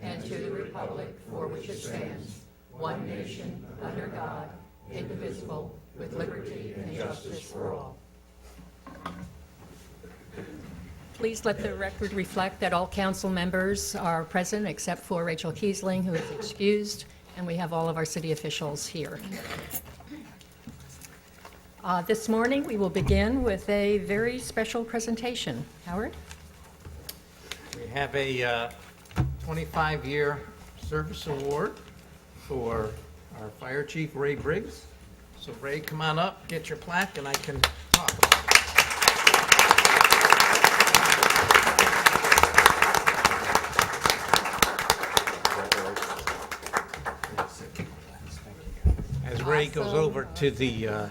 and to the republic for which it stands, one nation, under God, indivisible, with liberty and justice for all. Please let the record reflect that all council members are present except for Rachel Kiesling, who is excused, and we have all of our city officials here. This morning, we will begin with a very special presentation. Howard? We have a 25-year service award for our fire chief, Ray Briggs. So Ray, come on up, get your plaque, and I can talk about it. As Ray goes over to the...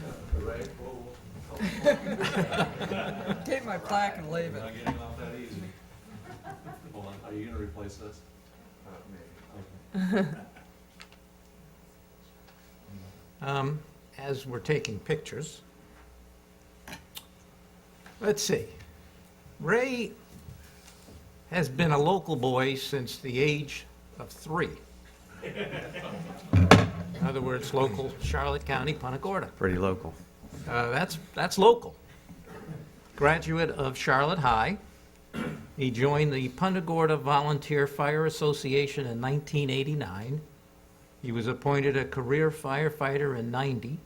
Take my plaque and leave it. Not getting off that easy. Hold on, are you gonna replace this? Maybe. Okay. As we're taking pictures, let's see. Ray has been a local boy since the age of 3. In other words, local Charlotte County, Punta Gorda. Pretty local. That's local. Graduate of Charlotte High. He joined the Punta Gorda Volunteer Fire Association in 1989. He was appointed a career firefighter in 90.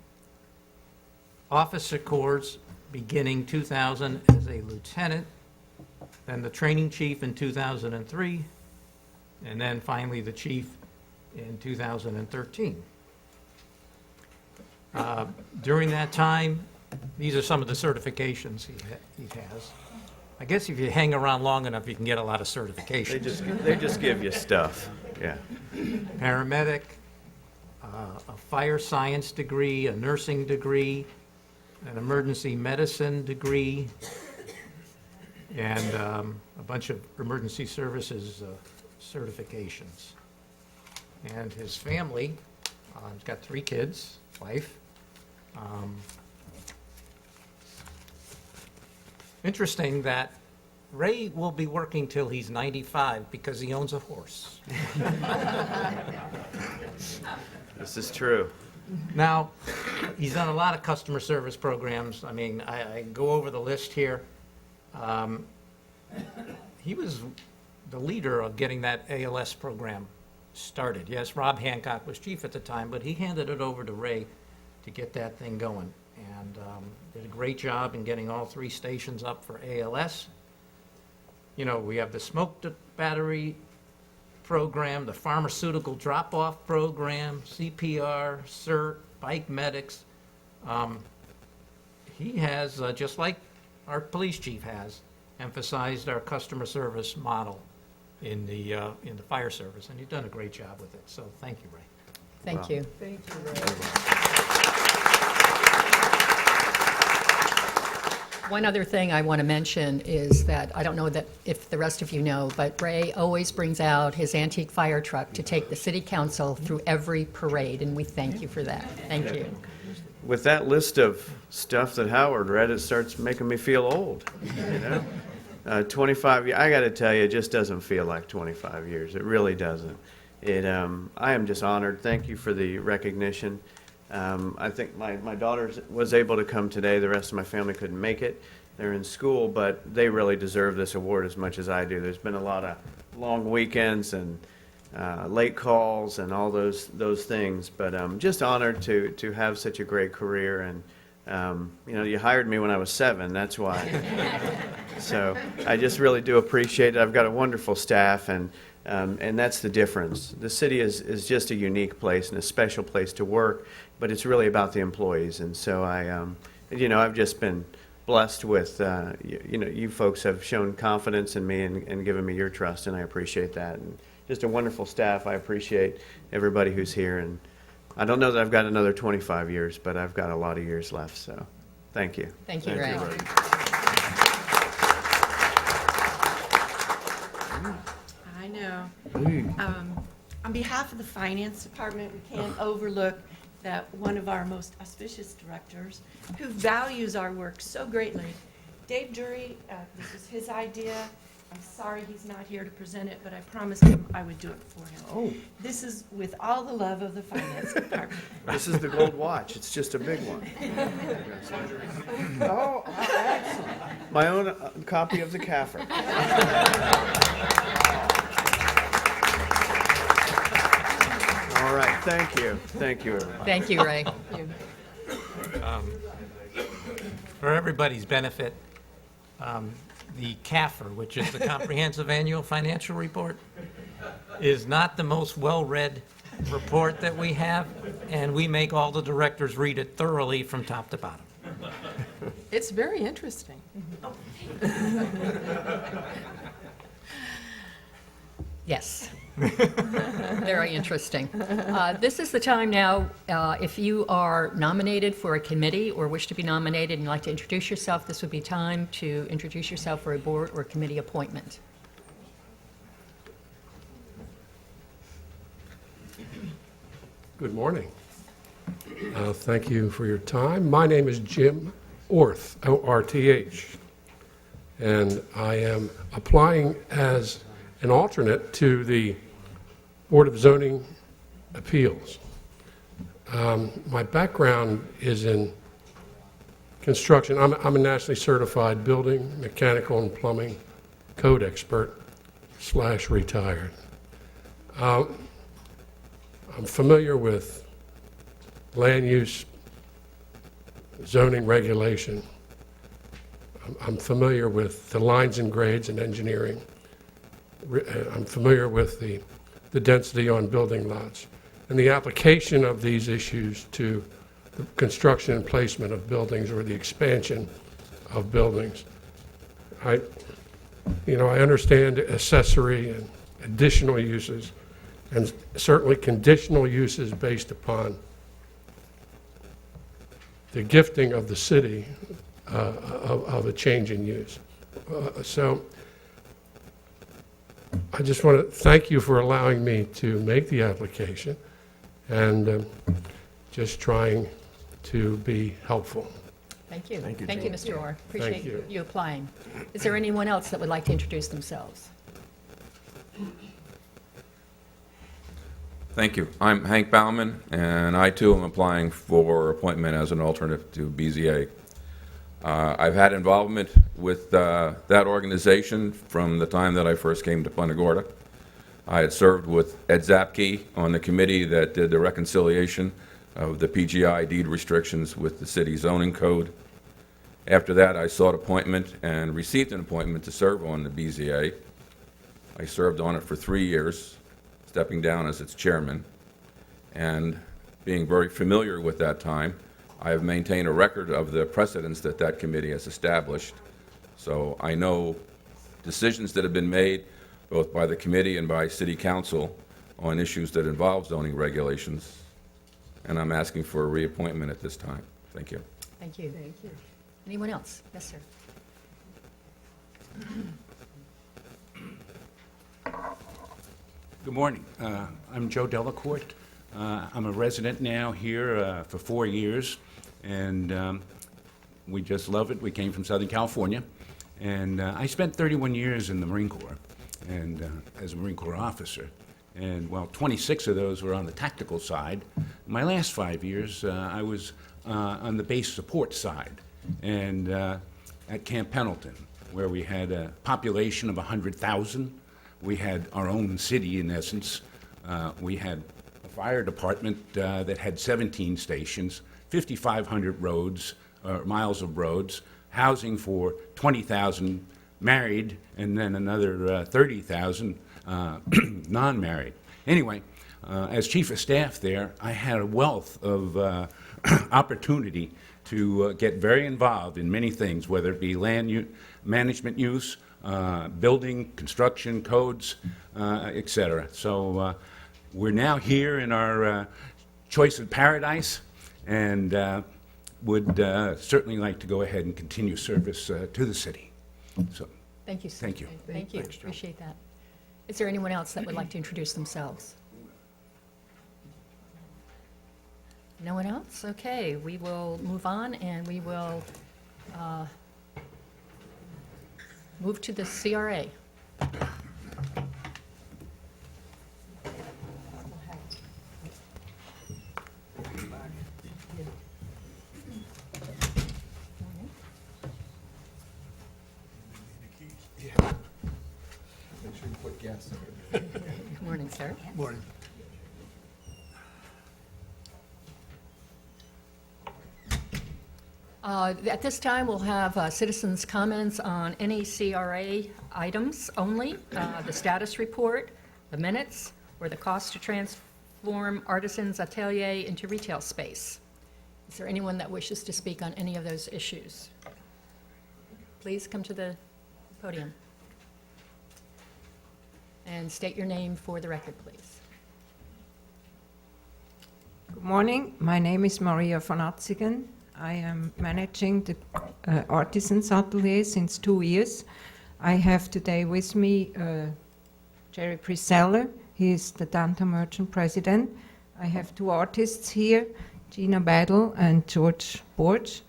Officer Corps beginning 2000 as a lieutenant, then the training chief in 2003, and then finally the chief in 2013. During that time, these are some of the certifications he has. I guess if you hang around long enough, you can get a lot of certifications. They just give you stuff. Yeah. Paramedic, a fire science degree, a nursing degree, an emergency medicine degree, and a bunch of emergency services certifications. And his family, he's got 3 kids, wife. Interesting that Ray will be working till he's 95 because he owns a horse. This is true. Now, he's done a lot of customer service programs. I mean, I go over the list here. He was the leader of getting that ALS program started. Yes, Rob Hancock was chief at the time, but he handed it over to Ray to get that thing going. And did a great job in getting all 3 stations up for ALS. You know, we have the smoke battery program, the pharmaceutical drop-off program, CPR, CERT, bike medics. He has, just like our police chief has, emphasized our customer service model in the fire service, and you've done a great job with it. So thank you, Ray. Thank you. Thank you, Ray. One other thing I want to mention is that, I don't know that if the rest of you know, but Ray always brings out his antique fire truck to take the city council through every parade, and we thank you for that. Thank you. With that list of stuff that Howard read, it starts making me feel old. You know, 25. I got to tell you, it just doesn't feel like 25 years. It really doesn't. I am just honored. Thank you for the recognition. I think my daughter was able to come today. The rest of my family couldn't make it. They're in school, but they really deserve this award as much as I do. There's been a lot of long weekends and late calls and all those things, but I'm just honored to have such a great career. And you know, you hired me when I was 7. That's why. So I just really do appreciate it. I've got a wonderful staff, and that's the difference. The city is just a unique place and a special place to work, but it's really about the employees. And so I've just been blessed with, you folks have shown confidence in me and given me your trust, and I appreciate that. And just a wonderful staff. I appreciate everybody who's here. And I don't know that I've got another 25 years, but I've got a lot of years left. So thank you. Thank you, Ray. I know. On behalf of the Finance Department, we can't overlook that one of our most auspicious directors, who values our work so greatly, Dave Drury, this is his idea, I'm sorry he's not here to present it, but I promised him I would do it for him. Oh, This is with all the love of the finance department. this is the gold watch. It's just a big one. Oh, excellent. My own copy of the CAFR. All right, thank you. Thank you, everybody. Thank you, Ray. For everybody's benefit, the CAFR, which is the Comprehensive Annual Financial Report, is not the most well-read report that we have, and we make all the directors read it thoroughly from top to bottom. It's very interesting. Yes. Very interesting. This is the time now, if you are nominated for a committee or wish to be nominated and you'd like to introduce yourself, this would be time to introduce yourself for a board or committee appointment. Good morning. Thank you for your time. My name is Jim Orth, O-R-T-H, and I am applying as an alternate to the Board of Zoning Appeals. My background is in construction. I'm a nationally certified building, mechanical, and plumbing code expert / retired. I'm familiar with land use, zoning regulation. I'm familiar with the lines and grades and engineering. I'm familiar with the density on building lots and the application of these issues to the construction and placement of buildings or the expansion of buildings. I understand accessory and additional uses, and certainly conditional uses based upon the gifting of the city of a change in use. So I just want to thank you for allowing me to make the application and just trying to be helpful. Thank you. Thank you, Thank you, Jim. Mr. Orr. Thank Appreciate you. you applying. Is there anyone else that would like to introduce themselves? Thank you. I'm Hank Bauman, and I too am applying for appointment as an alternate to BZA. I've had involvement with that organization from the time that I first came to Punta Gorda. I had served with Ed Zapke on the committee that did the reconciliation of the PGI deed restrictions with the city zoning code. After that, I sought appointment and received an appointment to serve on the BZA. I served on it for 3 years, stepping down as its chairman, and being very familiar with that time, I have maintained a record of the precedents that that committee has established. So I know decisions that have been made both by the committee and by city council on issues that involve zoning regulations, and I'm asking for a reappointment at this time. Thank you. Thank you. Thank you. Anyone else? Yes, sir. Good morning. I'm Joe Delacourt. I'm a resident now here for 4 years, and we just love it. We came from Southern California, and I spent 31 years in the Marine Corps and as a Marine Corps officer. And, 26 of those were on the tactical side. My last 5 years, I was on the base support side and at Camp Pendleton, where we had a population of 100,000. We had our own city, in essence. We had a fire department that had 17 stations, 5,500 roads, miles of roads, housing for 20,000 married, and then another 30,000 non-married. Anyway, as chief of staff there, I had a wealth of opportunity to get very involved in many things, whether it be land management use, building, construction, codes, et cetera. So we're now here in our choice of paradise, and would certainly like to go ahead and continue service to the city. So, Thank you, sir. Thank you. Thank you. Appreciate that. Is there anyone else that would like to introduce themselves? No one else? Okay, we will move on, and we will move to the CRA. Good morning, sir. Morning. At this time, we'll have citizens' comments on any CRA items only, the status report, the minutes, or the cost to transform Artisans Atelier into retail space. Is there anyone that wishes to speak on any of those issues? Please come to the podium. And state your name for the record, please. Good morning. My name is Maria von Atzigen. I am managing the Artisans Atelier since 2 years. I have today with me Jerry Priseller. He is the downtown merchant president. I have 2 artists here, Gina Battle and George Borch.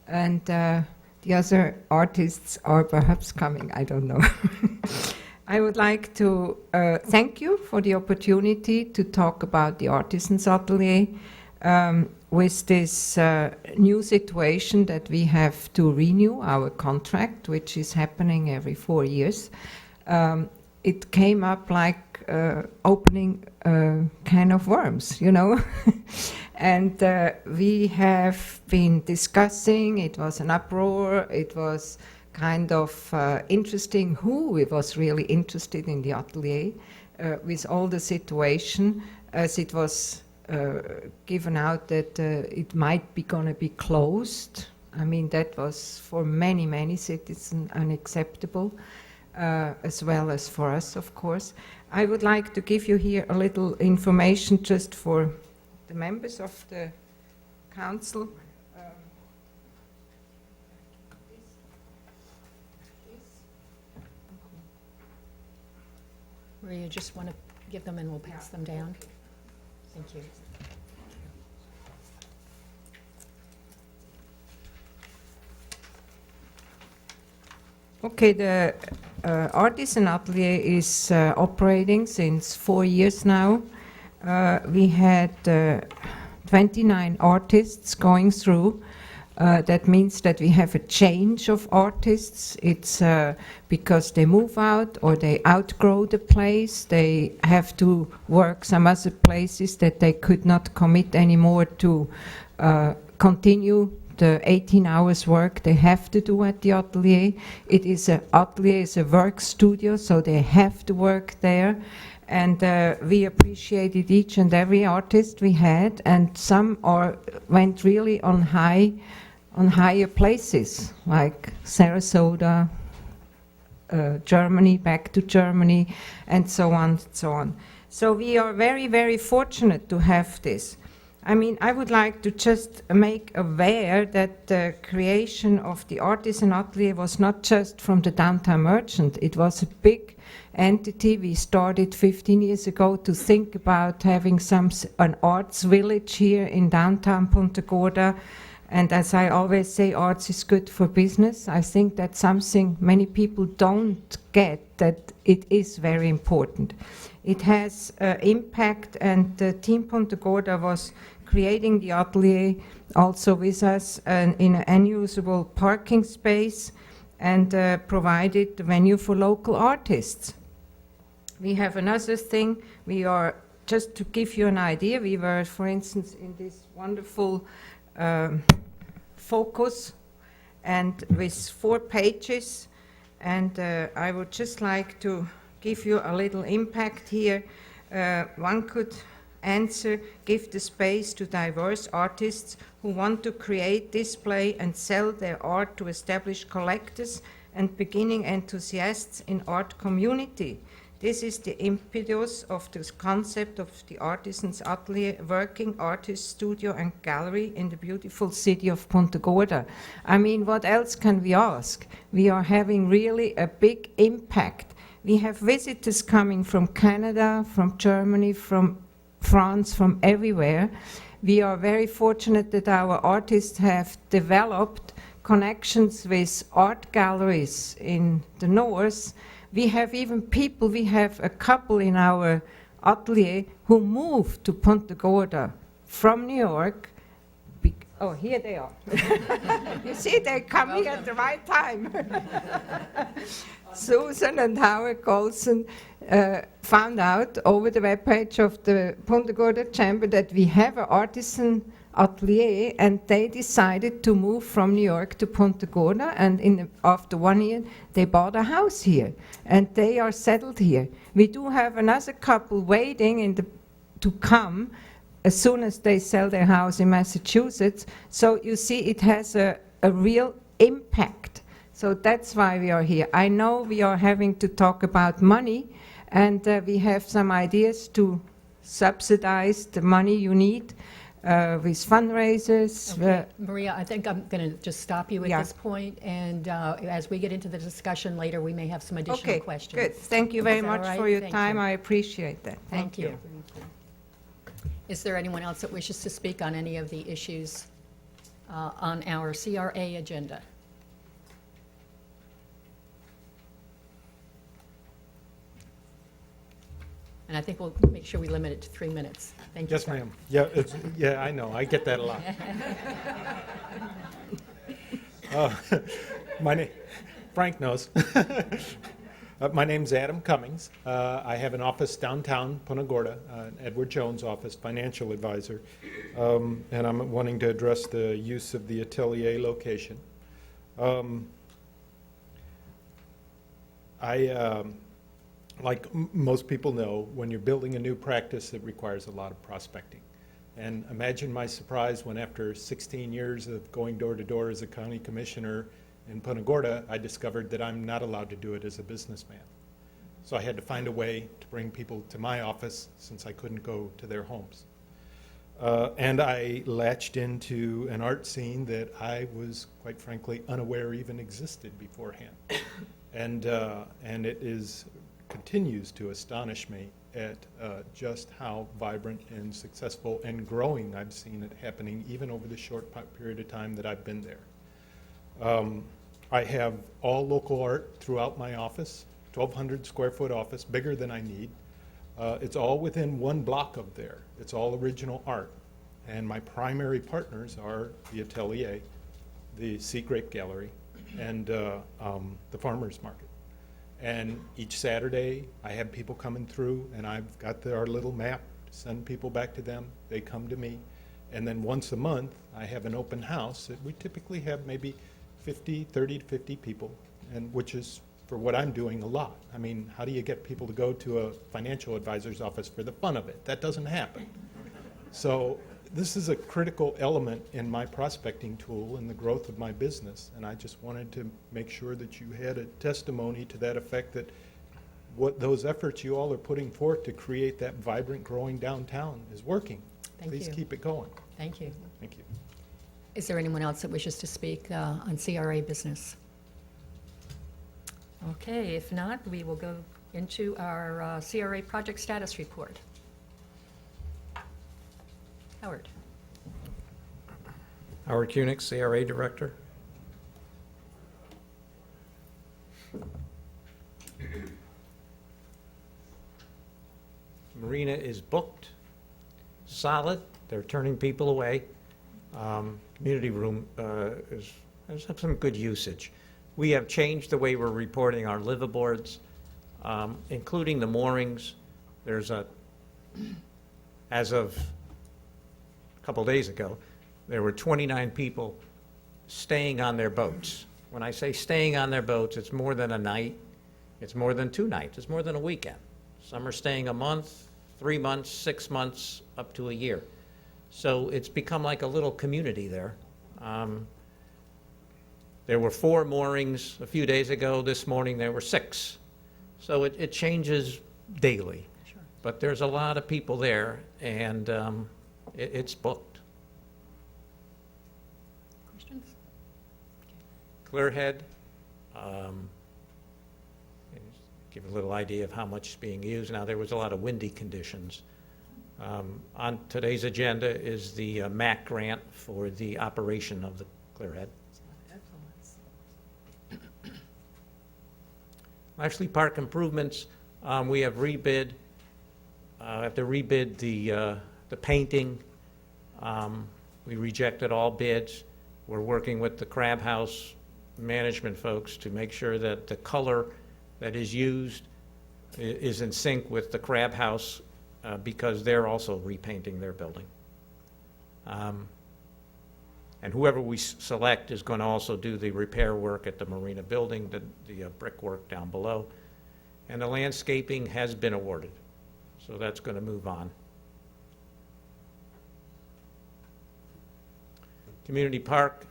And the other artists are perhaps coming, I don't know. I would like to thank you for the opportunity to talk about the Artisans Atelier with this new situation that we have to renew our contract, which is happening every 4 years. It came up like opening a can of worms, you know. And we have been discussing, it was an uproar, it was kind of interesting who was really interested in the atelier with all the situation, as it was given out that it might be going to be closed. I mean, that was for many, many citizens unacceptable, as well as for us, of course. I would like to give you here a little information just for the members of the council. Or you just want to give them and we'll pass them down? Thank you. Okay, the Artisan Atelier is operating since 4 years now. We had 29 artists going through. That means that we have a change of artists. It's because they move out or they outgrow the place. They have to work some other places that they could not commit anymore to continue the 18 hours work they have to do at the atelier. It is a atelier is a work studio, so they have to work there. And we appreciated each and every artist we had, and some went really on higher places, like Sarasota, Germany, back to Germany, and so on, and so on. So we are very, very fortunate to have this. I mean, I would like to just make aware that the creation of the Artisan Atelier was not just from the downtown merchant. It was a big entity. We started 15 years ago to think about having an arts village here in downtown Punta Gorda. And as I always say, arts is good for business. I think that's something many people don't get, that it is very important. It has impact, and Team Punta Gorda was creating the atelier also with us in an unusable parking space, and provided the venue for local artists. We have another thing. We are, just to give you an idea, we were, for instance, in this wonderful focus, and with 4 pages, and I would just like to give you a little impact here. One could answer, give the space to diverse artists who want to create, display, and sell their art to established collectors and beginning enthusiasts in art community. This is the impetus of this concept of the Artisans Atelier, working artist studio and gallery in the beautiful city of Punta Gorda. I mean, what else can we ask? We are having really a big impact. We have visitors coming from Canada, from Germany, from France, from everywhere. We are very fortunate that our artists have developed connections with art galleries in the north, We have even people, we have a couple in our atelier who moved to Punta Gorda from New York. Oh, here they are. You see, they're coming at the right time. Susan and Howard Golson found out over the webpage of the Punta Gorda Chamber that we have an artisan atelier, and they decided to move from New York to Punta Gorda, and after 1 year, they bought a house here, and they are settled here. We do have another couple waiting to come as soon as they sell their house in Massachusetts. So you see, it has a real impact. So that's why we are here. I know we are having to talk about money, and we have some ideas to subsidize the money you need with fundraisers. Okay, Maria, I think I'm going to just stop you at Yeah. this point, and as we get into the discussion later, we may have some additional Okay, questions. good. Thank you very Is that much all right? for your Thank time. you. I appreciate that. Thank you. Is there anyone else that wishes to speak on any of the issues on our CRA agenda? And I think we'll make sure we limit it to 3 minutes. Thank you, Yes, sir. ma'am. Yeah, I know. I get that a lot. My name, Frank knows. My name's Adam Cummings. I have an office downtown Punta Gorda, Edward Jones office, financial advisor, and I'm wanting to address the use of the Atelier location. Like most people know, when you're building a new practice, it requires a lot of prospecting. And imagine my surprise when after 16 years of going door to door as a county commissioner in Punta Gorda, I discovered that I'm not allowed to do it as a businessman. So I had to find a way to bring people to my office since I couldn't go to their homes. And I latched into an art scene that I was, quite frankly, unaware even existed beforehand. And it continues to astonish me at just how vibrant and successful and growing I've seen it happening even over the short period of time that I've been there. I have all local art throughout my office, 1,200 square foot office, bigger than I need. It's all within 1 block of there. It's all original art. And my primary partners are the Atelier, the Sea Grape Gallery, and the Farmers Market. And each Saturday, I have people coming through, and I've got our little map to send people back to them. They come to me. And then once a month, I have an open house that we typically have maybe 30 to 50 people, and which is, for what I'm doing, a lot. I mean, how do you get people to go to a financial advisor's office for the fun of it? That doesn't happen. So this is a critical element in my prospecting tool and the growth of my business, and I just wanted to make sure that you had a testimony to that effect, that what those efforts you all are putting forth to create that vibrant, growing downtown is working. Thank Please you. keep it going. Thank you. Thank you. Is there anyone else that wishes to speak on CRA business? Okay, if not, we will go into our CRA project status report. Howard. Howard Koenig, CRA Director. Marina is booked, solid, they're turning people away. Community room has had some good usage. We have changed the way we're reporting our liveaboards, including the moorings. There's as of a couple days ago, there were 29 people staying on their boats. When I say staying on their boats, it's more than a night, it's more than 2 nights, it's more than a weekend. Some are staying a month, 3 months, 6 months, up to a year. So it's become like a little community there. There were 4 moorings a few days ago. This morning there were 6. So it changes daily. Sure. But there's a lot of people there, and it's booked. Questions? Clearhead, give a little idea of how much is being used. Now, there was a lot of windy conditions. On today's agenda is the MAC grant for the operation of the Clearhead. Actually, park improvements, we have rebid, have to rebid the painting. We rejected all bids. We're working with the Crab House management folks to make sure that the color that is used is in sync with the Crab House, because they're also repainting their building. And whoever we select is going to also do the repair work at the Marina building, the brickwork down below. And the landscaping has been awarded, so that's going to move on. Community Park,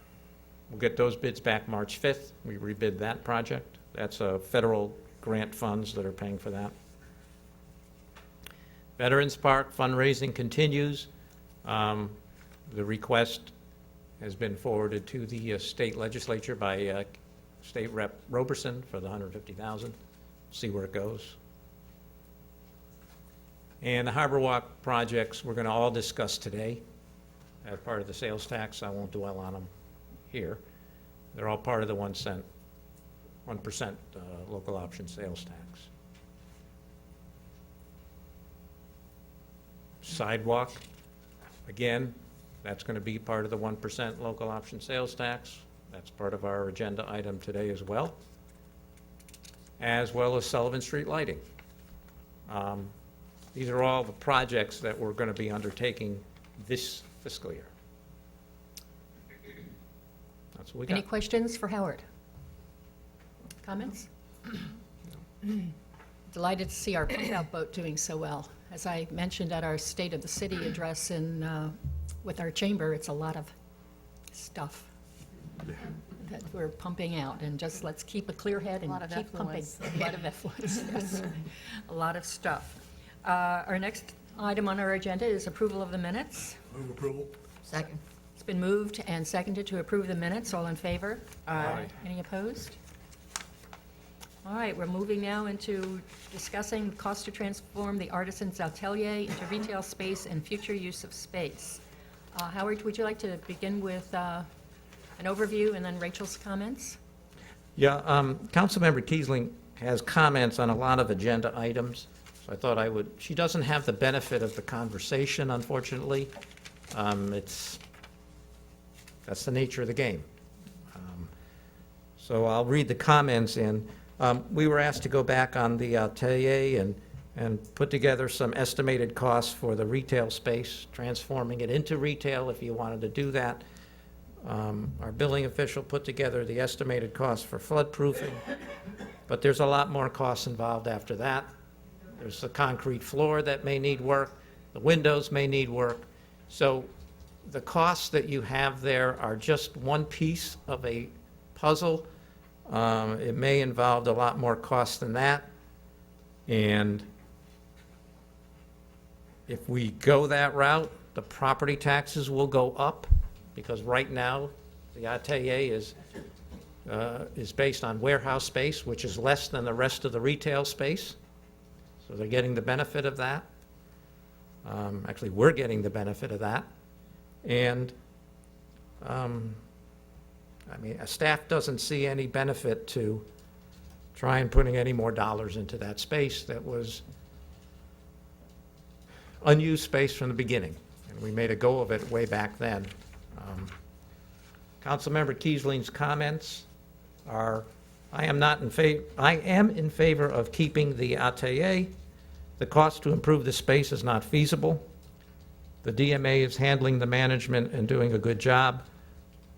we'll get those bids back March 5th. We rebid that project. That's federal grant funds that are paying for that. Veterans Park fundraising continues. The request has been forwarded to the state legislature by State Rep. Roberson for the $150,000. See where it goes. And the Harbor Walk projects we're going to all discuss today as part of the sales tax. I won't dwell on them here. They're all part of the 1% local option sales tax. Sidewalk, again, that's going to be part of the 1% local option sales tax. That's part of our agenda item today as well as Sullivan Street lighting. These are all the projects that we're going to be undertaking this fiscal year. That's what we Any got. questions for Howard? Comments? Delighted to see our pump-out boat doing so well. As I mentioned at our State of the City address with our chamber, it's a lot of stuff that we're pumping out, and just let's keep a clear head and A lot of keep pumping. effluence. A lot of effluence, yes. A lot of stuff. Our next item on our agenda is approval of the minutes. Move approval. Second. It's been moved and seconded to approve the minutes. All in favor? Aye. Any opposed? All right, we're moving now into discussing the cost to transform the Artisans Atelier into retail space and future use of space. Howard, would you like to begin with an overview and then Rachel's comments? Yeah, Councilmember Kiesling has comments on a lot of agenda items, so I thought I would, she doesn't have the benefit of the conversation, unfortunately. That's the nature of the game. So I'll read the comments in. We were asked to go back on the atelier and put together some estimated costs for the retail space, transforming it into retail if you wanted to do that. Our billing official put together the estimated cost for floodproofing, but there's a lot more costs involved after that. There's the concrete floor that may need work, the windows may need work. So the costs that you have there are just one piece of a puzzle. It may involve a lot more cost than that. And if we go that route, the property taxes will go up, because right now, the atelier is based on warehouse space, which is less than the rest of the retail space. So they're getting the benefit of that. Actually, we're getting the benefit of that. And staff doesn't see any benefit to try and putting any more dollars into that space that was unused space from the beginning. And we made a go of it way back then. Councilmember Kiesling's comments are, I am in favor of keeping the atelier. The cost to improve the space is not feasible. The DMA is handling the management and doing a good job.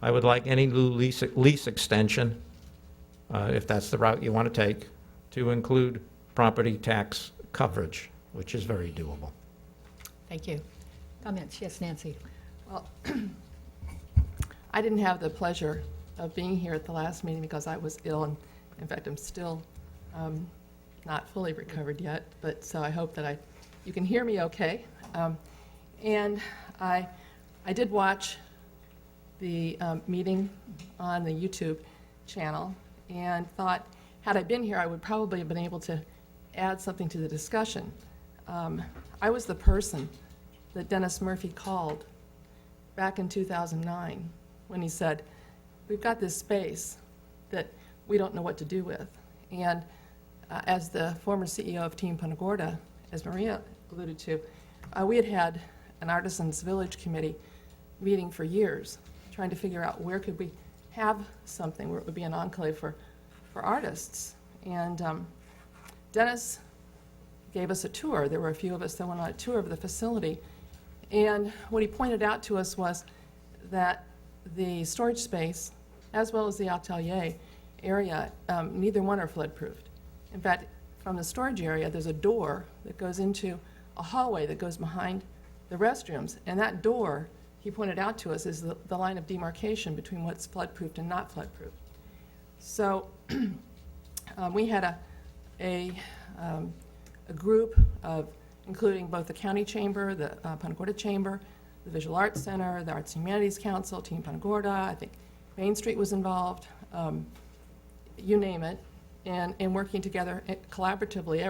I would like any new lease extension, if that's the route you want to take, to include property tax coverage, which is very doable. Thank you. Comments? Yes, Nancy. Well, I didn't have the pleasure of being here at the last meeting because I was ill, and in fact, I'm still not fully recovered yet, but so I hope that you can hear me okay. And I did watch the meeting on the YouTube channel and thought, had I been here, I would probably have been able to add something to the discussion. I was the person that Dennis Murphy called back in 2009 when he said, we've got this space that we don't know what to do with. And as the former CEO of Team Punta Gorda, as Maria alluded to, we had had an Artisans Village Committee meeting for years, trying to figure out where could we have something where it would be an enclave for artists. And Dennis gave us a tour. There were a few of us that went on a tour of the facility. And what he pointed out to us was that the storage space, as well as the atelier area, neither one are flood-proofed. In fact, from the storage area, there's a door that goes into a hallway that goes behind the restrooms. And that door, he pointed out to us, is the line of demarcation between what's flood-proofed and not flood-proofed. So we had a group of, including both the county chamber, the Punta Gorda Chamber, the Visual Arts Center, the Arts and Humanities Council, Team Punta Gorda, I think Main Street was involved, you name it, and working together collaboratively.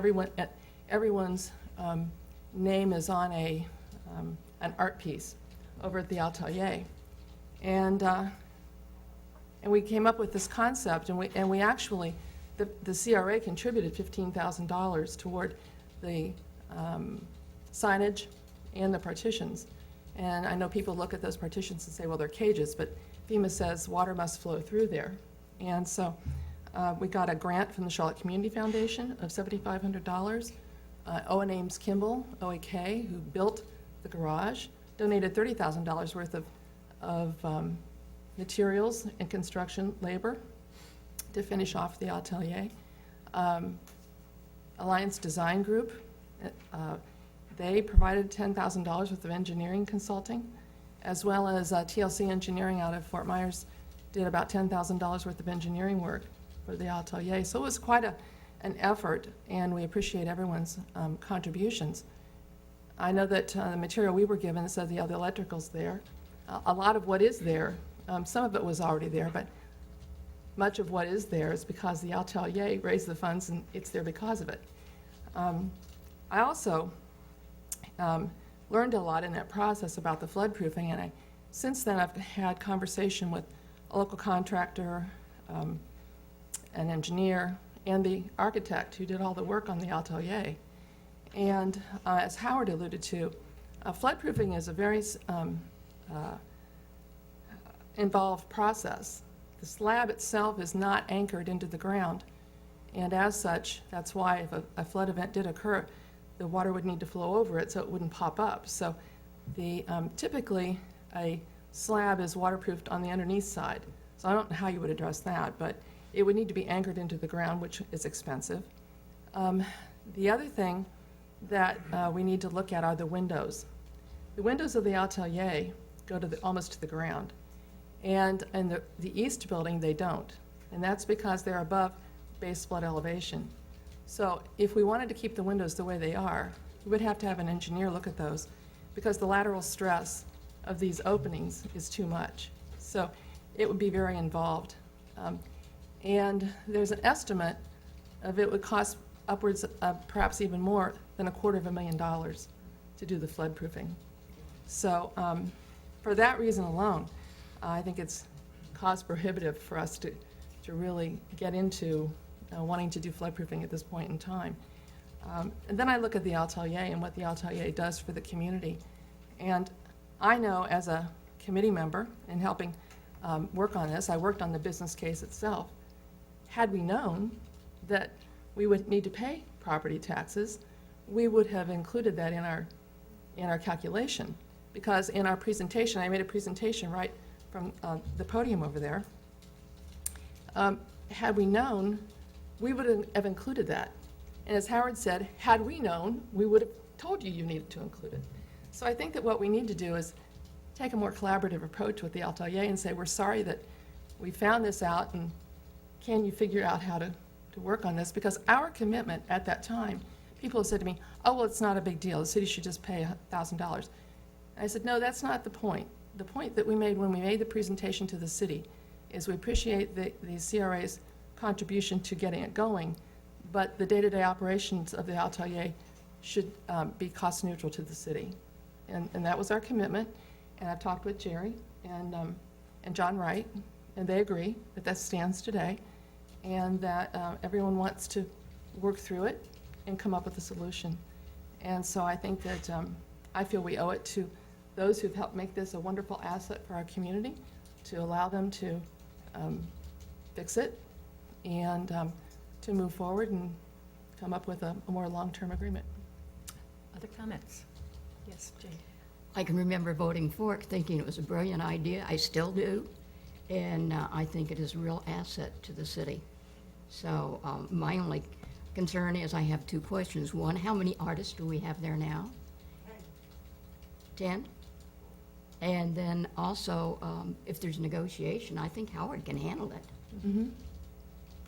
Everyone's name is on an art piece over at the atelier. And we came up with this concept, and we actually, the CRA contributed $15,000 toward the signage and the partitions. And I know people look at those partitions and say, well, they're cages, but FEMA says water must flow through there. And so we got a grant from the Charlotte Community Foundation of $7,500. Owen Ames Kimball, OAK, who built the garage, donated $30,000 worth of materials and construction labor to finish off the atelier. Alliance Design Group, they provided $10,000 worth of engineering consulting, as well as TLC Engineering out of Fort Myers did about $10,000 worth of engineering work for the atelier. So it was quite an effort, and we appreciate everyone's contributions. I know that the material we were given said the electrical's there. A lot of what is there, some of it was already there, but much of what is there is because the atelier raised the funds, and it's there because of it. I also learned a lot in that process about the flood proofing, and since then I've had conversation with a local contractor, an engineer, and the architect who did all the work on the atelier. And as Howard alluded to, flood proofing is a very involved process. The slab itself is not anchored into the ground, and as such, that's why if a flood event did occur, the water would need to flow over it so it wouldn't pop up. So typically a slab is waterproofed on the underneath side. So I don't know how you would address that, but it would need to be anchored into the ground, which is expensive. The other thing that we need to look at are the windows. The windows of the atelier go to almost to the ground. And in the east building, they don't. And that's because they're above base flood elevation. So if we wanted to keep the windows the way they are, we would have to have an engineer look at those because the lateral stress of these openings is too much. So it would be very involved. And there's an estimate of it would cost upwards of perhaps even more than $250,000 to do the flood proofing. So for that reason alone, I think it's cost prohibitive for us to really get into wanting to do flood proofing at this point in time. And then I look at the atelier and what the atelier does for the community. And I know as a committee member in helping work on this, I worked on the business case itself. Had we known that we would need to pay property taxes, we would have included that in our calculation. Because in our presentation, I made a presentation right from the podium over there. Had we known, we would have included that. And as Howard said, had we known, we would have told you needed to include it. So I think that what we need to do is take a more collaborative approach with the atelier and say, we're sorry that we found this out, and can you figure out how to work on this? Because our commitment at that time, people have said to me, oh, well, it's not a big deal. The city should just pay $1,000. I said, no, that's not the point. The point that we made when we made the presentation to the city is we appreciate the CRA's contribution to getting it going, but the day-to-day operations of the atelier should be cost neutral to the city. And that was our commitment. And I've talked with Jerry and John Wright, and they agree that that stands today, and that everyone wants to work through it and come up with a solution. And so I think that, I feel we owe it to those who've helped make this a wonderful asset for our community, to allow them to fix it and to move forward and come up with a more long-term agreement. Other comments? Yes, Jane. I can remember voting for it, thinking it was a brilliant idea. I still do. And I think it is a real asset to the city. So my only concern is I have two questions. One, how many artists do we have there now? 10? And then also, if there's negotiation, I think Howard can handle it.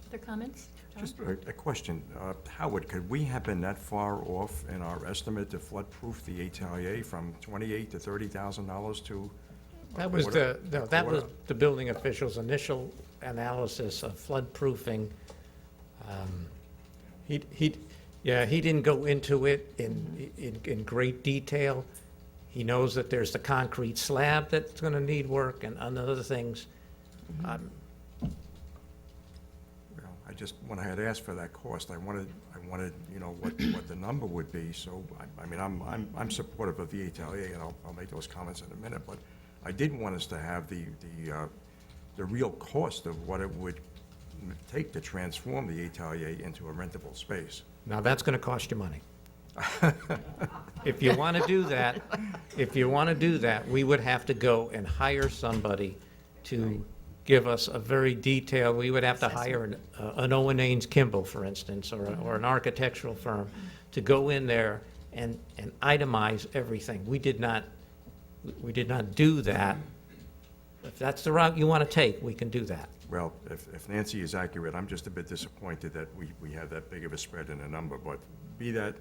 Other comments? John? Just a question. Howard, could we have been that far off in our estimate to flood-proof the Atelier from $28,000 to $30,000 to? That was that was the building official's initial analysis of flood-proofing. He didn't go into it in great detail. He knows that there's the concrete slab that's going to need work and other things. Well, I just, when I had asked for that cost, I wanted, you know, what the number would be. So, I mean, I'm supportive of the Atelier, and I'll make those comments in a minute. But I did want us to have the real cost of what it would take to transform the Atelier into a rentable space. Now, that's going to cost you money. If you want to do that, we would have to go and hire somebody to give us a very detailed, we would have to hire an Owen Ains Kimball, for instance, or an architectural firm to go in there and itemize everything. We did not do that. If that's the route you want to take, we can do that. Well, if Nancy is accurate, I'm just a bit disappointed that we have that big of a spread in a number, but be that,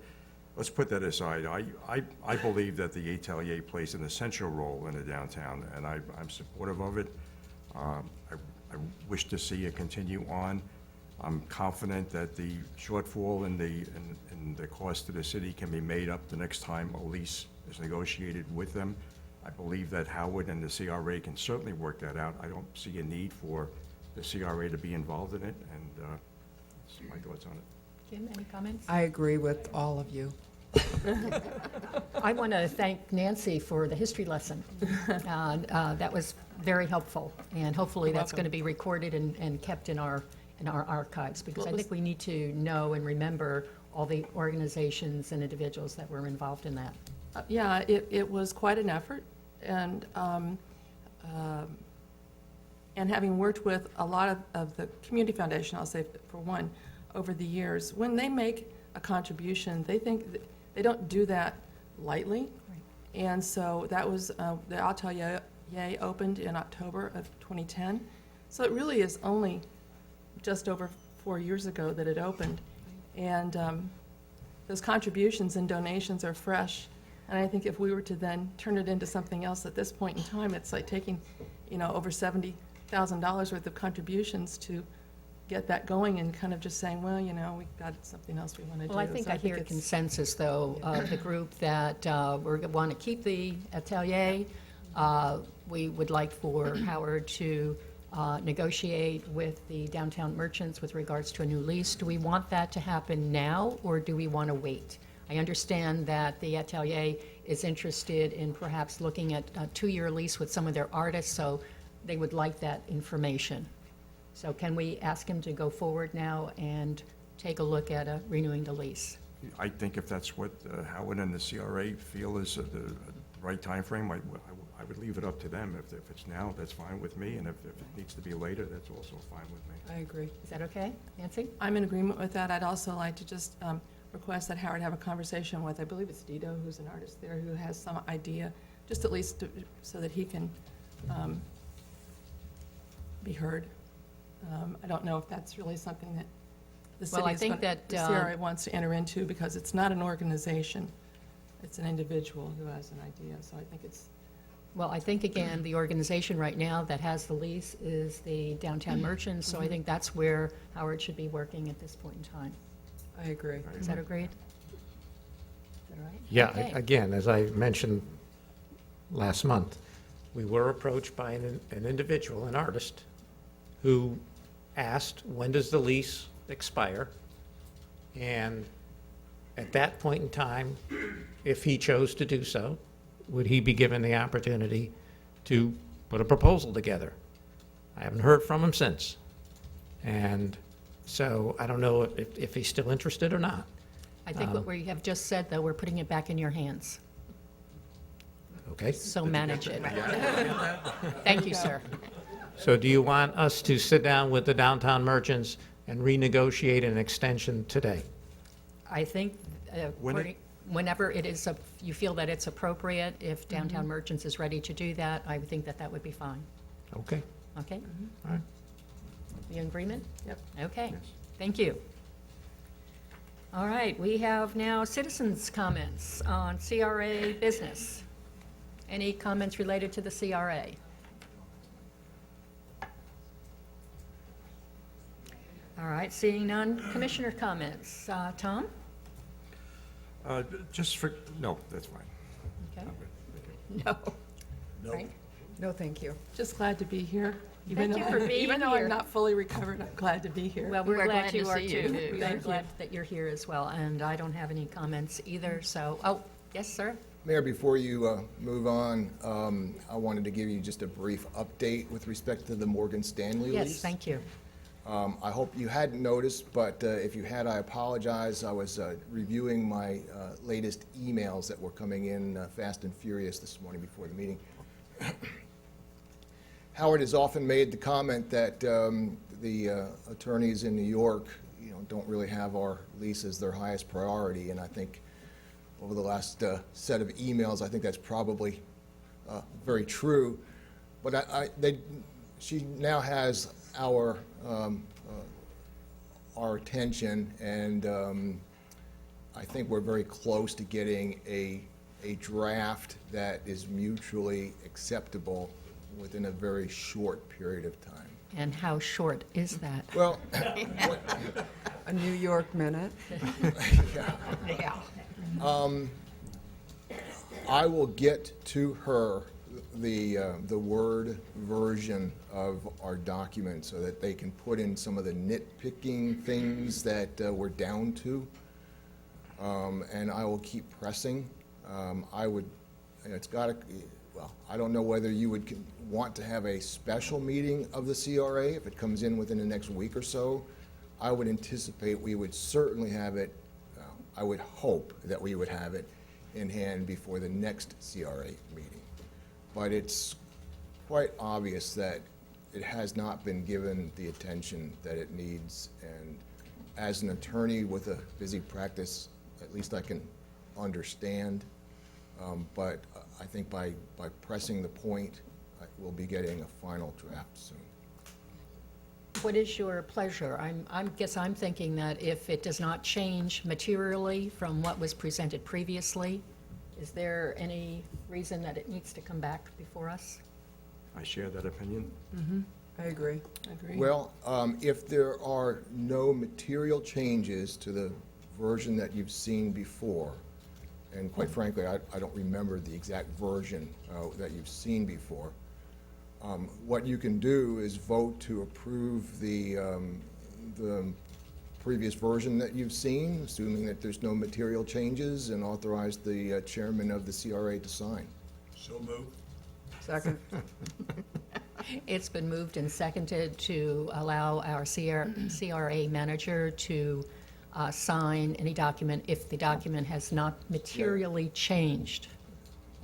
let's put that aside. I believe that the Atelier plays an essential role in the downtown, and I'm supportive of it. I wish to see it continue on. I'm confident that the shortfall in the cost to the city can be made up the next time a lease is negotiated with them. I believe that Howard and the CRA can certainly work that out. I don't see a need for the CRA to be involved in it, and that's my thoughts on it. Kim, any comments? I agree with all of you. I want to thank Nancy for the history lesson. That was very helpful, and hopefully that's going to be recorded and kept in our archives, because I think we need to know and remember all the organizations and individuals that were involved in that. Yeah, it was quite an effort, and having worked with a lot of the Community Foundation, I'll say for one, over the years, when they make a contribution, they think that they don't do that lightly. Right. And so that was, the Atelier opened in October of 2010. So it really is only just over 4 years ago that it opened. And those contributions and donations are fresh. And I think if we were to then turn it into something else at this point in time, it's like taking, you know, over $70,000 worth of contributions to get that going and kind of just saying, well, you know, we've got something else we want to do. Well, I think I hear a consensus, though, of the group that we want to keep the Atelier. We would like for Howard to negotiate with the downtown merchants with regards to a new lease. Do we want that to happen now, or do we want to wait? I understand that the Atelier is interested in perhaps looking at a 2-year lease with some of their artists, so they would like that information. So can we ask him to go forward now and take a look at renewing the lease? I think if that's what Howard and the CRA feel is the right timeframe, I would leave it up to them. If it's now, that's fine with me, and if it needs to be later, that's also fine with me. I agree. Is that okay, Nancy? I'm in agreement with that. I'd also like to just request that Howard have a conversation with, I believe it's Dito, who's an artist there, who has some idea, just at least so that he can be heard. I don't know if that's really something that the city the CRA wants to enter into, because it's not an organization. It's an individual who has an idea, so I think it's... Well, I think, again, the organization right now that has the lease is the Downtown Merchants, so I think that's where Howard should be working at this point in time. I agree. Is that agreed? Is that all right? Yeah, Okay. again, as I mentioned last month, we were approached by an individual, an artist, who asked, when does the lease expire? And at that point in time, if he chose to do so, would he be given the opportunity to put a proposal together? I haven't heard from him since. And so I don't know if he's still interested or not. I think what we have just said, though, we're putting it back in your hands. Okay? So manage it. Thank you, sir. So do you want us to sit down with the downtown merchants and renegotiate an extension today? I think whenever it is, you feel that it's appropriate, if Downtown Merchants is ready to do that, I would think that that would be fine. Okay? Okay? All right. You in agreement? Yep. Okay, thank you. All right, we have now citizens' comments on CRA business. Any comments related to the CRA? All right, seeing none, commissioner comments. Tom? No, that's fine. Okay. No. Frank? No, thank you. Just glad to be here. Thank you for being Even though here. I'm not fully recovered, I'm glad to be here. Well, we're glad to you are see you, too. too. We are Thank you. glad that you're here as well, and I don't have any comments either, so, oh, yes, sir? Mayor, before you move on, I wanted to give you just a brief update with respect to the Morgan Stanley lease. Yes, thank you. I hope you hadn't noticed, but if you had, I apologize. I was reviewing my latest emails that were coming in fast and furious this morning before the meeting. Howard has often made the comment that the attorneys in New York, don't really have our lease as their highest priority, and I think over the last set of emails, I think that's probably very true. But she now has our attention, and I think we're very close to getting a draft that is mutually acceptable within a very short period of time. And how short is that? Well, A New York minute. Yeah. I will get to her the Word version of our document so that they can put in some of the nitpicking things that we're down to. And I will keep pressing. I don't know whether you would want to have a special meeting of the CRA if it comes in within the next week or so. I would anticipate we would certainly have it, I would hope that we would have it in hand before the next CRA meeting. But it's quite obvious that it has not been given the attention that it needs. And as an attorney with a busy practice, at least I can understand. But I think by pressing the point, we'll be getting a final draft soon. What is your pleasure? I'm thinking that if it does not change materially from what was presented previously, is there any reason that it needs to come back before us? I share that opinion. I agree. Well, if there are no material changes to the version that you've seen before, and quite frankly, I don't remember the exact version that you've seen before, what you can do is vote to approve the previous version that you've seen, assuming that there's no material changes, and authorize the chairman of the CRA to sign. So moved. Second. It's been moved and seconded to allow our CRA manager to sign any document if the document has not materially changed.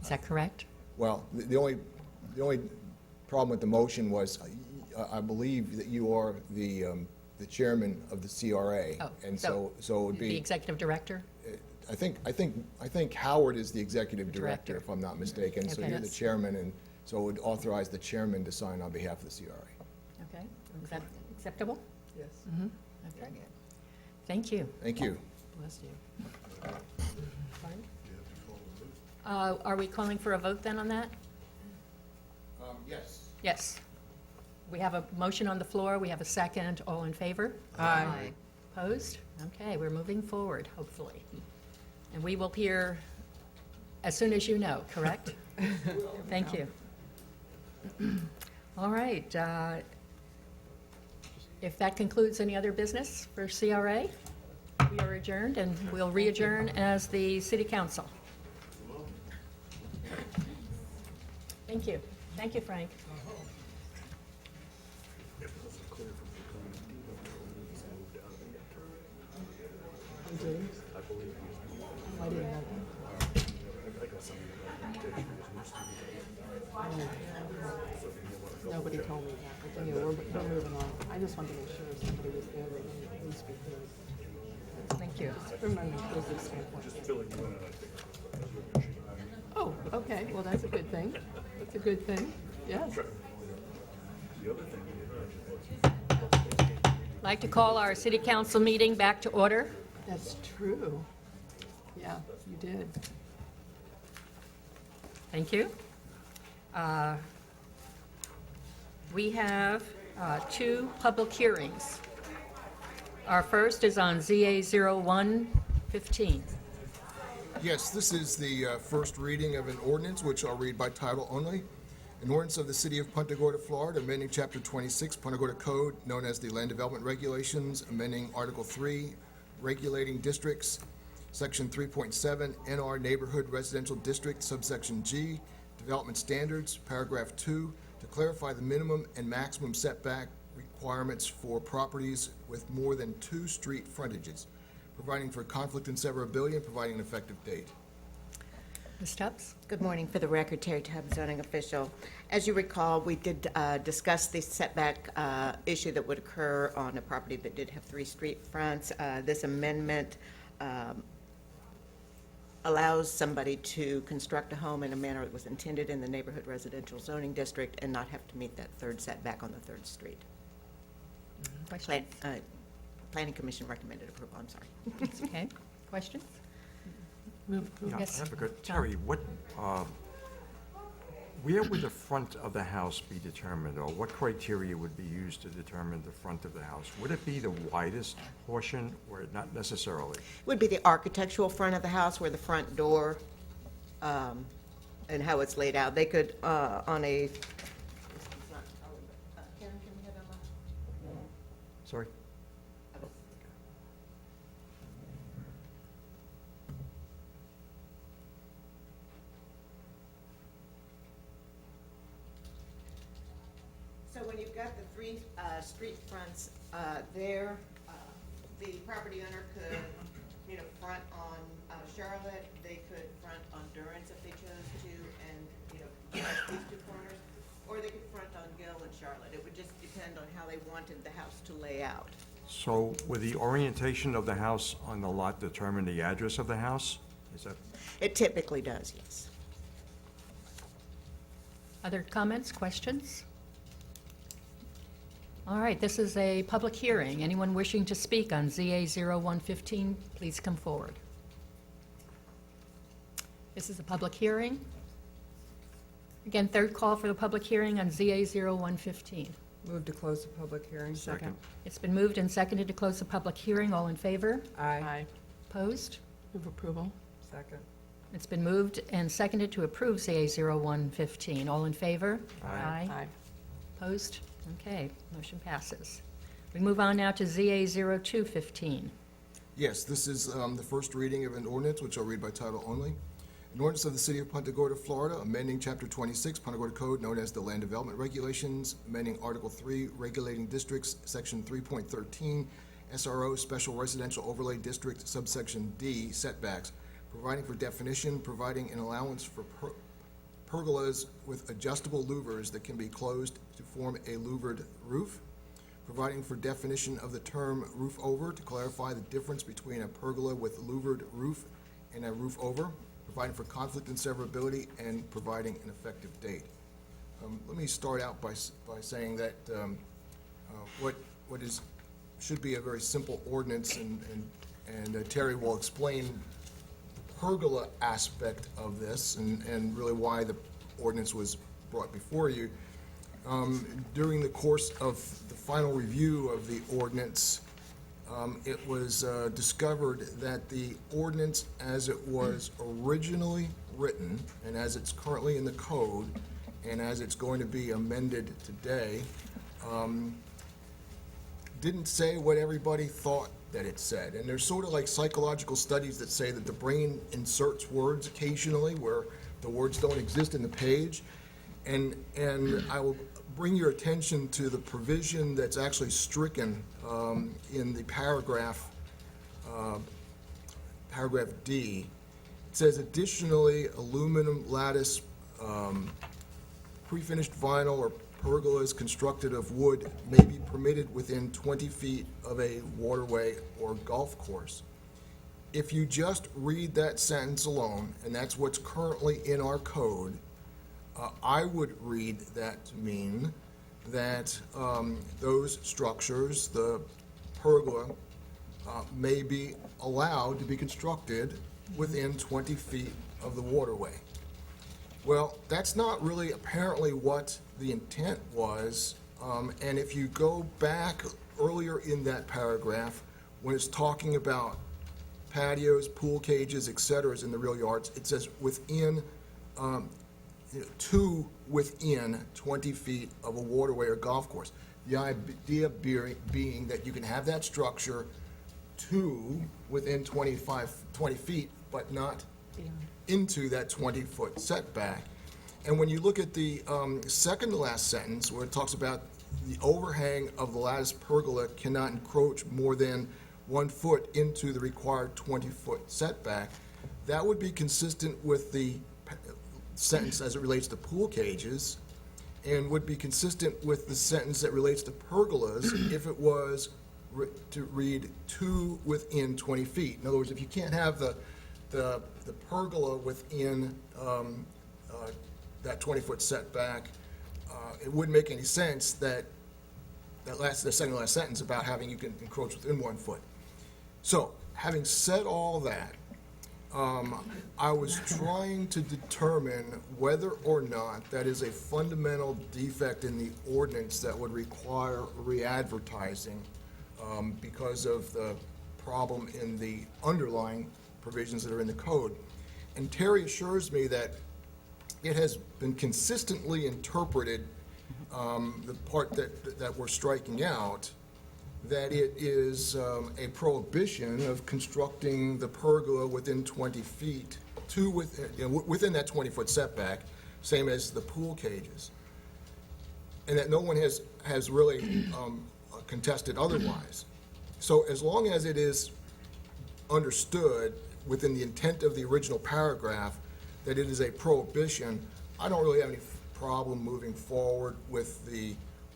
Is that correct? Well, the only problem with the motion was, I believe that you are the chairman of the CRA. Oh, And so it would The be, executive director? I think Howard is the executive director, Director. if I'm not mistaken. So Okay. you're the chairman, and so it would authorize the chairman to sign on behalf of the CRA. Okay, is that acceptable? Yes. Okay. Thank you. Thank you. Bless you. Are we calling for a vote then on that? Yes. Yes. We have a motion on the floor, we have a second, all in favor? Aye. Opposed? Okay, we're moving forward, hopefully. And we will hear as soon as you know, correct? Thank you. All right. If that concludes any other business for CRA, we We are adjourned, and we'll re-adjourn as the city council. Thank you. Thank you, Frank. Nobody told me that, but anyway, we're moving on. I just wanted to make sure somebody was there that needs to be heard. Thank you. From an inclusive standpoint. Oh, okay, well, that's a good thing. That's a good thing, yes. I'd like to call our city council meeting back to order. That's true. Yeah, you did. Thank you. We have two public hearings. Our first is on ZA 0115. Yes, this is the first reading of an ordinance, which I'll read by title only. An ordinance of the City of Punta Gorda, Florida, amending Chapter 26, Punta Gorda Code, known as the Land Development Regulations, amending Article 3, Regulating Districts, Section 3.7, NR Neighborhood Residential District, subsection G, Development Standards, Paragraph 2, to clarify the minimum and maximum setback requirements for properties with more than 2 street frontages, providing for conflict and severability, and providing an effective date. Ms. Tubbs? Good morning. For the record, Terry Tubbs, zoning official. As you recall, we did discuss the setback issue that would occur on a property that did have 3 street fronts. This amendment allows somebody to construct a home in a manner that was intended in the neighborhood residential zoning district and not have to meet that 3rd setback on the 3rd street. Questions? Planning Commission recommended approval, I'm sorry. Okay. Questions? Yeah, Yes. I have a good, Terry, what, where would the front of the house be determined, or what criteria would be used to determine the front of the house? Would it be the widest portion, or not necessarily? Would be the architectural front of the house where the front door and how it's laid out. They could, on a, Karen, can we have Emma? Sorry? So when you've got the 3 street fronts there, the property owner could, front on Charlotte, they could front on Durance if they chose to, and, press these 2 corners, or they could front on Gill and Charlotte. It would just depend on how they wanted the house to lay out. So would the orientation of the house on the lot determine the address of the house? Is that? It typically does, yes. Other comments, questions? All right, this is a public hearing. Anyone wishing to speak on ZA 0115, please come forward. This is a public hearing. Again, 3rd call for the public hearing on ZA 0115. Move to close the public hearing. Second. It's been moved and seconded to close the public hearing. All in favor? Aye. Opposed? Move approval. Second. It's been moved and seconded to approve ZA 0115. All in favor? Aye. Aye. Opposed? Okay, motion passes. We move on now to ZA 0215. Yes, this is the first reading of an ordinance, which I'll read by title only. An ordinance of the City of Punta Gorda, Florida, amending Chapter 26, Punta Gorda Code, known as the Land Development Regulations, amending Article 3, Regulating Districts, Section 3.13, SRO, Special Residential Overlay District, subsection D, setbacks, providing for definition, providing an allowance for pergolas with adjustable louvers that can be closed to form a louvered roof, providing for definition of the term roof over to clarify the difference between a pergola with louvered roof and a roof over, providing for conflict and severability, and providing an effective date. Let me start out by saying that what should be a very simple ordinance, and Terry will explain pergola aspect of this and really why the ordinance was brought before you. During the course of the final review of the ordinance, it was discovered that the ordinance as it was originally written and as it's currently in the code and as it's going to be amended today didn't say what everybody thought that it said. And there's sort of like psychological studies that say that the brain inserts words occasionally where the words don't exist in the page. And I will bring your attention to the provision that's actually stricken in the paragraph D. It says, additionally, aluminum lattice, pre-finished vinyl or pergolas constructed of wood may be permitted within 20 feet of a waterway or golf course. If you just read that sentence alone, and that's what's currently in our code, I would read that to mean that those structures, the pergola, may be allowed to be constructed within 20 feet of the waterway. Well, that's not really apparently what the intent was, and if you go back earlier in that paragraph, when it's talking about patios, pool cages, et cetera, in the real yards, it says within, to within 20 feet of a waterway or golf course. The idea being that you can have that structure to within 20 feet, but not into that 20-foot setback. And when you look at the second to last sentence, where it talks about the overhang of the lattice pergola cannot encroach more than 1 foot into the required 20-foot setback, that would be consistent with the sentence as it relates to pool cages, and would be consistent with the sentence that relates to pergolas if it was to read to within 20 feet. In other words, if you can't have the pergola within that 20-foot setback, it wouldn't make any sense that the second to last sentence about having you can encroach within 1 foot. So, having said all that, I was trying to determine whether or not that is a fundamental defect in the ordinance that would require re-advertising because of the problem in the underlying provisions that are in the code. And Terry assures me that it has been consistently interpreted, the part that we're striking out, that it is a prohibition of constructing the pergola within 20 feet within that 20-foot setback, same as the pool cages, and that no one has really contested otherwise. So as long as it is understood within the intent of the original paragraph that it is a prohibition, I don't really have any problem moving forward with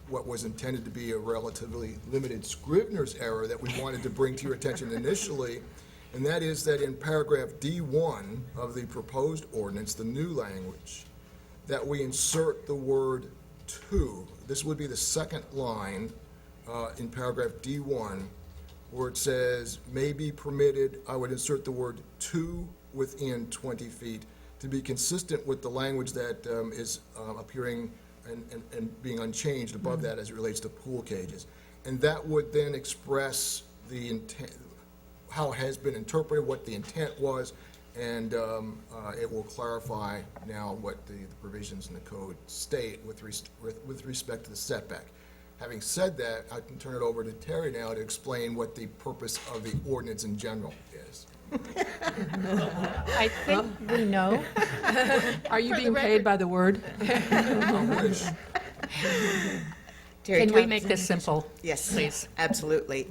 what was intended to be a relatively limited Scrivener's error that we wanted to bring to your attention initially, and that is that in paragraph D1 of the proposed ordinance, the new language, that we insert the word to. This would be the second line in paragraph D1, where it says, may be permitted, I would insert the word to within 20 feet to be consistent with the language that is appearing and being unchanged above that as it relates to pool cages. And that would then express the intent, how it has been interpreted, what the intent was, and it will clarify now what the provisions in the code state with respect to the setback. Having said that, I can turn it over to Terry now to explain what the purpose of the ordinance in general is. I think we know. Are you being paid by the word? I wish. Terry Can we Thompson. make this simple? Yes, Please. absolutely.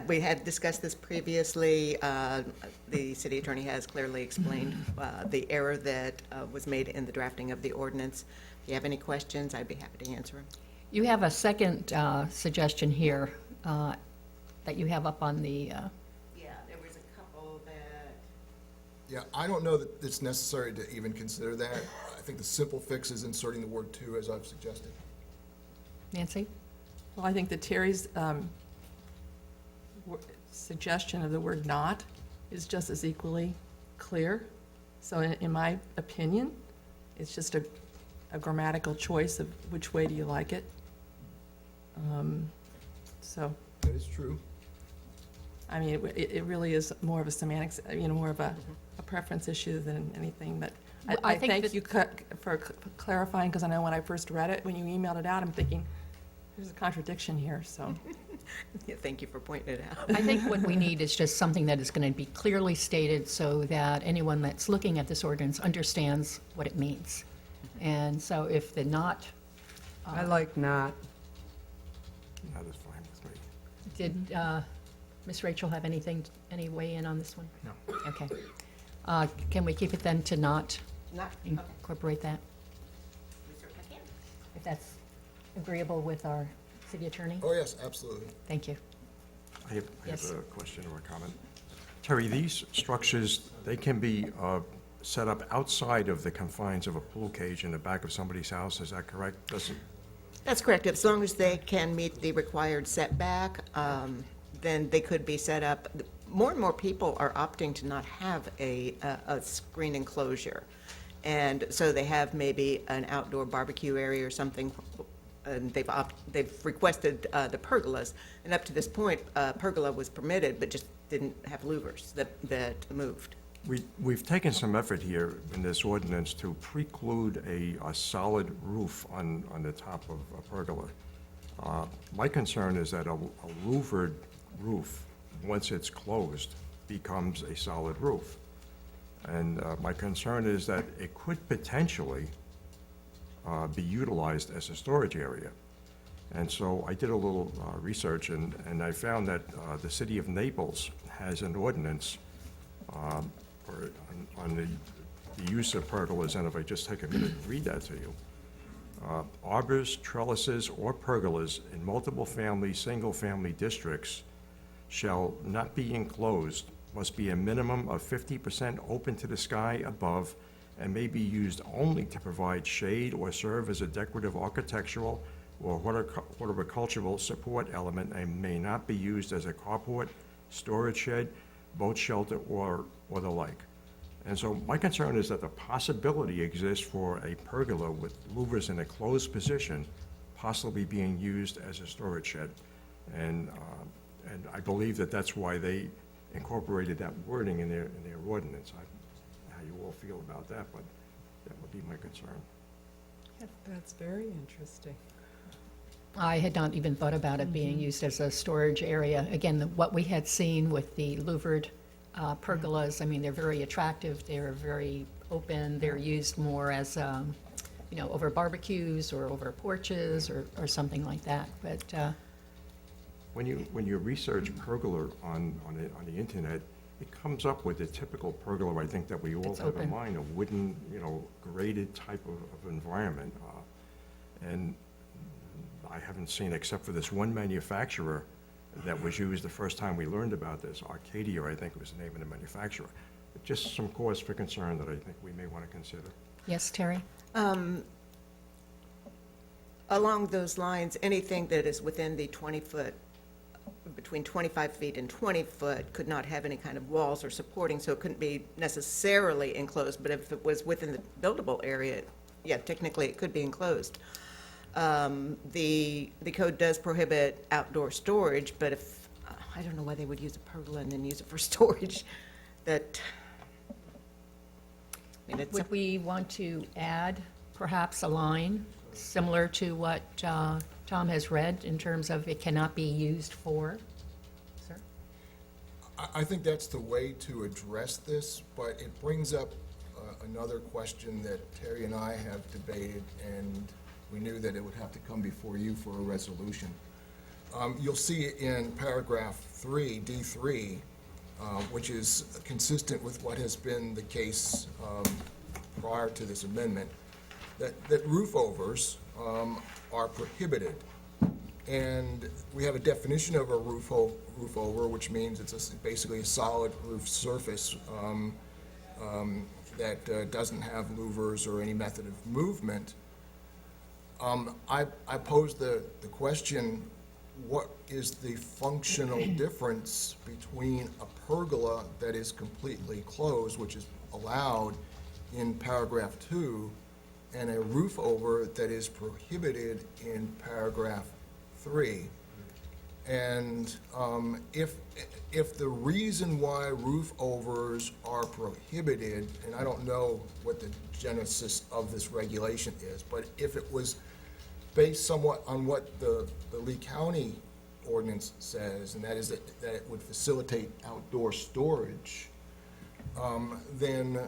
We had discussed this previously. The city attorney has clearly explained the error that was made in the drafting of the ordinance. If you have any questions, I'd be happy to answer them. You have a second suggestion here that you have up on the, Yeah, there was a couple that. Yeah, I don't know that it's necessary to even consider that. I think the simple fix is inserting the word to, as I've suggested. Nancy? Well, I think that Terry's suggestion of the word not is just as equally clear. So in my opinion, it's just a grammatical choice of which way do you like it. So, That is true. I mean, it really is more of a semantics, more of a preference issue than anything, but Well, I I think thank that- you for clarifying, because I know when I first read it, when you emailed it out, I'm thinking, There's a contradiction here, so. Yeah, thank you for pointing it out. I think what we need is just something that is going to be clearly stated so that anyone that's looking at this ordinance understands what it means. And so if the not, I like not. That is fine with me. did Ms. Rachel have any weigh in on this one? No. Okay. Can we keep it then to not Not, okay, incorporate that, we certainly can. if that's agreeable with our city attorney? Oh, yes, absolutely. Thank you. I have Yes. a question or a comment. Terry, these structures, they can be set up outside of the confines of a pool cage in the back of somebody's house, is that correct? Doesn't, That's correct. As long as they can meet the required setback, then they could be set up. More and more people are opting to not have a screen enclosure. And so they have maybe an outdoor barbecue area or something, and they've requested the pergolas. And up to this point, pergola was permitted, but just didn't have louvers that moved. we've taken some effort here in this ordinance to preclude a solid roof on the top of a pergola. My concern is that a louvered roof, once it's closed, becomes a solid roof. And my concern is that it could potentially be utilized as a storage area. And so I did a little research, and I found that the city of Naples has an ordinance on the use of pergolas, and if I just take a minute and read that to you. Arbors, trellises, or pergolas in multiple family, single-family districts shall not be enclosed, must be a minimum of 50% open to the sky above, and may be used only to provide shade or serve as a decorative architectural or horticultural support element, and may not be used as a carport, storage shed, boat shelter, or the like. And so my concern is that the possibility exists for a pergola with louvers in a closed position possibly being used as a storage shed. And I believe that that's why they incorporated that wording in their ordinance. How you all feel about that, but that would be my concern. That's very interesting. I had not even thought about it being used as a storage area. Again, what we had seen with the louvered pergolas, I mean, they're very attractive, they're very open, they're used more as, over barbecues or over porches or something like that, but, When you research pergola on the internet, it comes up with the typical pergola, I think, that we all It's have in open. mind, a wooden, grated type of environment. And I haven't seen, except for this one manufacturer that was used the first time we learned about this, Arcadia, I think was the name of the manufacturer. But just some cause for concern that I think we may want to consider. yes, Terry? Along those lines, anything that is within the 20-foot, between 25 feet and 20 foot, could not have any kind of walls or supporting, so it couldn't be necessarily enclosed, but if it was within the buildable area, yeah, technically it could be enclosed. The code does prohibit outdoor storage, but if, I don't know why they would use a pergola and then use it for storage, that, I mean, it's, Would we want to add perhaps a line similar to what Tom has read in terms of it cannot be used for? Sir? I think that's the way to address this, but it brings up another question that Terry and I have debated, and we knew that it would have to come before you for a resolution. You'll see in paragraph 3, D3, which is consistent with what has been the case prior to this amendment, that roof overs are prohibited. And we have a definition of a roof over, which means it's basically a solid roof surface that doesn't have louvers or any method of movement. I posed the question, what is the functional difference between a pergola that is completely closed, which is allowed in paragraph 2, and a roof over that is prohibited in paragraph 3? And if the reason why roof overs are prohibited, and I don't know what the genesis of this regulation is, but if it was based somewhat on what the Lee County ordinance says, and that is that it would facilitate outdoor storage, then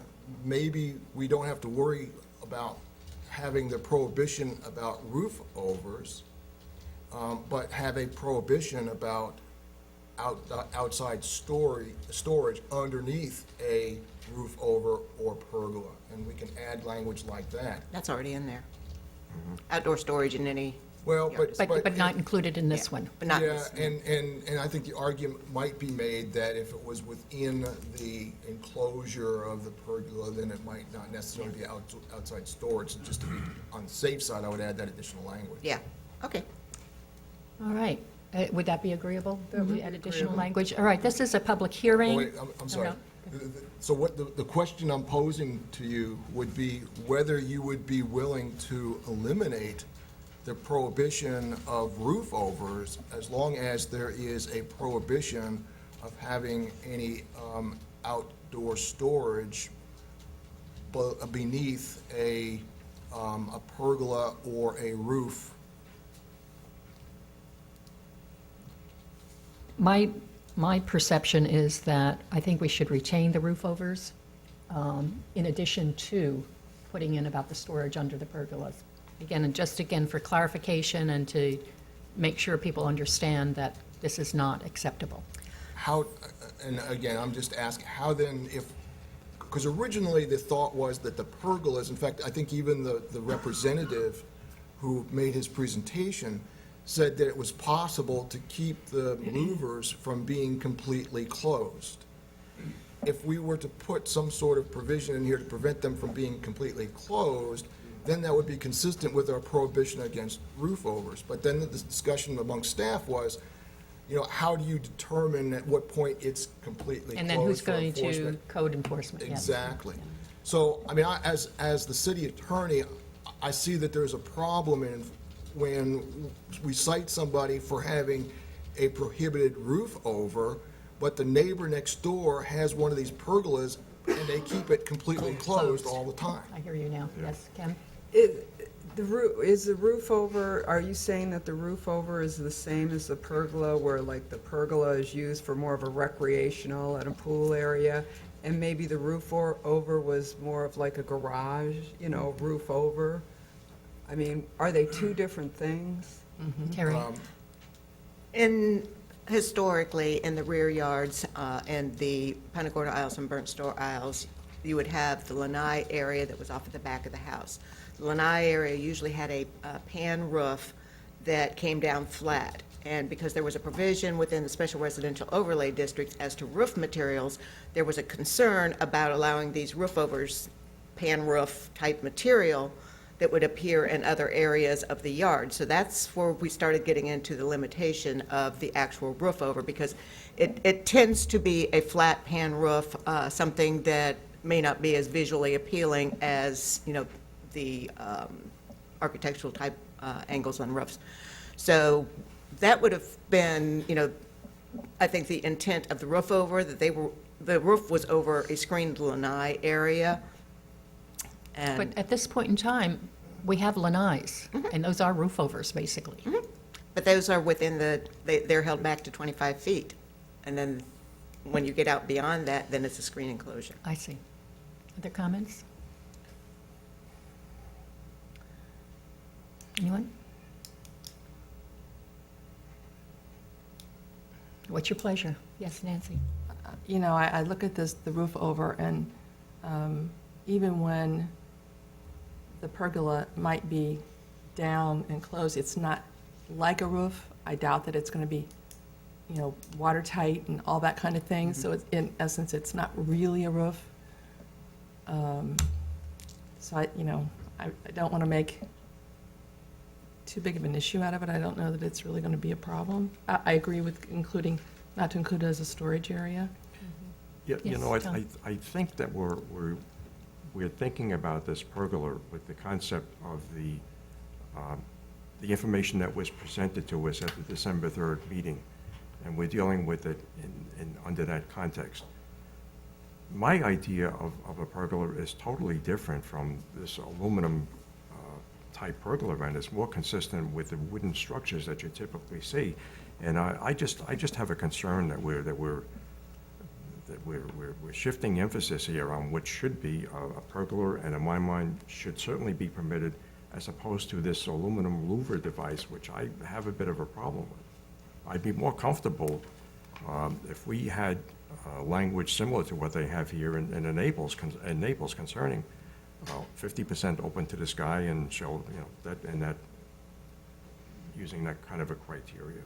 maybe we don't have to worry about having the prohibition about roof overs, but have a prohibition about outside storage underneath a roof over or pergola. And we can add language like that. That's already in there. Outdoor storage in any, Well, But not included in this one. but not Yeah, this. and I think the argument might be made that if it was within the enclosure of the pergola, then it might not necessarily be outside storage. So just to be on the safe side, I would add that additional language. Yeah, okay. All right. Would that be agreeable? That would We be add additional agreeable. language? All right, this is a public hearing. Oh, wait, I'm sorry. So what the question I'm posing to you would be whether you would be willing to eliminate the prohibition of roof overs as long as there is a prohibition of having any outdoor storage beneath a pergola or a roof. My perception is that I think we should retain the roof overs in addition to putting in about the storage under the pergolas. Again, and just again for clarification and to make sure people understand that this is not acceptable. How, and again, I'm just asking, how then if, because originally the thought was that the pergolas, in fact, I think even the representative who made his presentation said that it was possible to keep the louvers from being completely closed. If we were to put some sort of provision in here to prevent them from being completely closed, then that would be consistent with our prohibition against roof overs. But then the discussion among staff was, how do you determine at what point it's completely closed And then who's for going to enforcement? code enforcement? Yes. Exactly. So, I mean, as the city attorney, I see that there's a problem in when we cite somebody for having a prohibited roof over, but the neighbor next door has one of these pergolas and they keep it completely closed all the time. I hear you now. Yes, Kim? Is the roof over, are you saying that the roof over is the same as the pergola, where like the pergola is used for more of a recreational and a pool area, and maybe the roof over was more of like a garage, roof over? I mean, are they two different things? Terry? Historically, in the rear yards and the Punta Gorda aisles and burnt store aisles, you would have the lanai area that was off at the back of the house. The lanai area usually had a pan roof that came down flat. And because there was a provision within the special residential overlay district as to roof materials, there was a concern about allowing these roof overs, pan roof type material, that would appear in other areas of the yard. So that's where we started getting into the limitation of the actual roof over, because it tends to be a flat pan roof, something that may not be as visually appealing as, the architectural type angles on roofs. So that would have been, I think the intent of the roof over, that the roof was over a screened lanai area. And But at this point in time, we have lanais, and those are roof overs, basically. But those are within they're held back to 25 feet. And then when you get out beyond that, then it's a screen enclosure. I see. Other comments? Anyone? What's your pleasure? Yes, Nancy? I look at the roof over, and even when the pergola might be down and closed, it's not like a roof. I doubt that it's going to be, watertight and all that kind of thing. So it's, in essence, it's not really a roof. So I don't want to make too big of an issue out of it. I don't know that it's really going to be a problem. I agree with not to include it as a storage area. Yeah, Yes, Tom. I think that we're thinking about this pergola with the concept of the information that was presented to us at the December 3rd meeting, and we're dealing with it under that context. My idea of a pergola is totally different from this aluminum type pergola event. It's more consistent with the wooden structures that you typically see. And I just have a concern that we're shifting emphasis here on what should be a pergola, and in my mind, should certainly be permitted, as opposed to this aluminum louver device, which I have a bit of a problem with. I'd be more comfortable if we had language similar to what they have here in Naples concerning 50% open to the sky and show, that, and that, using that kind of a criteria.